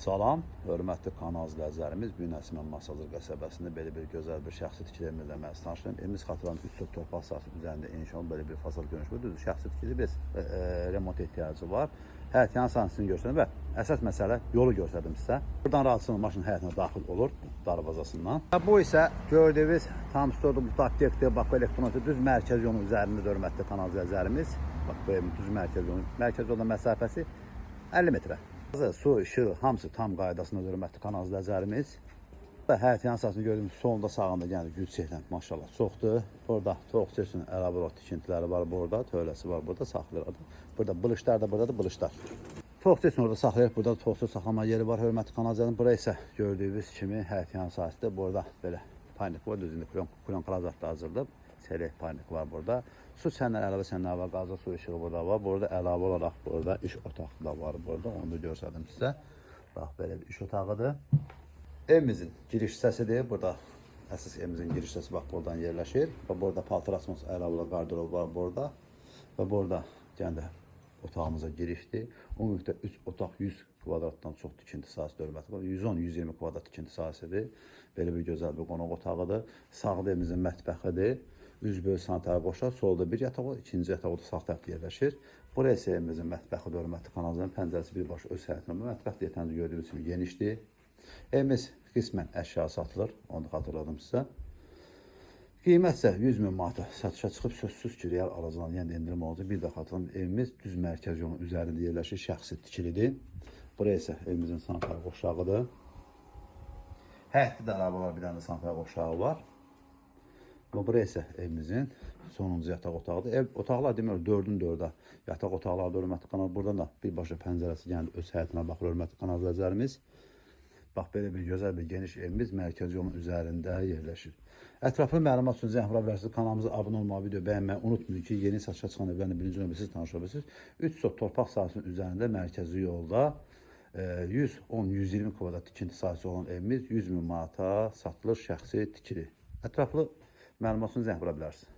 Salam, hörmətli kanal izləyicilərimiz. Bu gün Əsmən Masazır qəsəbəsində belə bir gözəl bir şəxsi tikili evimizlə mən tanışdım. Evimiz xatıranın 3 sot torpaq sahəsi üzərində inşallah belə bir fasad görünüşü. Düzdür, şəxsi tikili biz remont ehtiyacı var. Həyət yan sahəsini göstərdim və əsas məsələ yolu göstərdim sizə. Buradan rahatçılıqla maşın həyətinə daxil olur darvazasından. Bu isə gördüyünüz tam stolda bu aptekdir, bax bu elektronik düz mərkəz yolunun üzərində hörmətli kanal izləyicilərimiz. Bax bu evin düz mərkəz yolunun mərkəz yolunun məsafəsi 50 metrə. Su, işıq, hamısı tam qaydasında hörmətli kanal izləyicilərimiz. Həyət yan sahəsini gördüyümüz solunda sağında yəni gülçəklə maşallah çoxdur. Burada tox seçinin əlavə olaraq tikintiləri var burada, tövləsi var burada, saxlayır. Burada bılışlar da buradadır, bılışlar. Tox seçin orada saxlayır, burada toxsuz saxlama yeri var hörmətli kanal izləyicilərimiz. Bura isə gördüyünüz kimi həyət yan sahəsində burada belə paynik var, düzündə klon zatda hazırdır. Çelik paynik var burada. Su çənləri, əlavə çənləri var, qazda su işığı burada var. Burada əlavə olaraq burada iş otağı da var burada. Onu da göstərdim sizə. Bax, belə bir iş otağıdır. Evimizin giriş hissəsidir. Burada əsas evimizin giriş hissəsi bax buradan yerləşir. Və burada paltar asması əlavə olaraq qardırob var burada. Və burada yəni otağımıza girişdir. Ümumilikdə 3 otaq 100 kvadratdan çox tikinti sahəsi hörmətli. 110-120 kvadrat tikinti sahəsidir. Belə bir gözəl bir qonaq otağıdır. Sağda evimizin mətbəxidir. Üzböy sanitariya qoşar, solda bir yataq var, ikinci yataq da sağ tərəfdə yerləşir. Buraya isə evimizin mətbəxi hörmətli kanalların pəncərəsi birbaşa öz həyətinə. Mətbəx deyətənizi gördüyünüz kimi genişdir. Evimiz qismən əşya satılır, onu xatırladım sizə. Qiymət isə 100.000 manata satışa çıxıb sözsüz ki, real alacağın yəni endirim olacaq. Bir də xatırladım, evimiz düz mərkəz yolunun üzərində yerləşir, şəxsi tikilidir. Buraya isə evimizin sanitariya qoşağıdır. Həyətdə də əlavə olaraq bir dənə sanitariya qoşağı var. Buraya isə evimizin sonuncu yataq otağıdır. Ev otaqlar demək 4-ün 4-ə yataq otaqları hörmətli kanal. Buradan da birbaşa pəncərəsi yəni öz həyətinə baxır hörmətli kanal izləyicilərimiz. Bax belə bir gözəl bir geniş evimiz mərkəz yolun üzərində yerləşir. Ətraflı məlumat üçün zəng vura bilərsiniz. Kanalımıza abunə olmağı, video bəyənməyi unutmayın ki, yeni satışa çıxan evlərin birinci növbədə siz tanış olabilirsiniz. 3 sot torpaq sahəsinin üzərində mərkəzi yolda 110-120 kvadrat tikinti sahəsi olan evimiz 100.000 manata satılır, şəxsi tikili. Ətraflı məlumat üçün zəng vura bilərsiniz.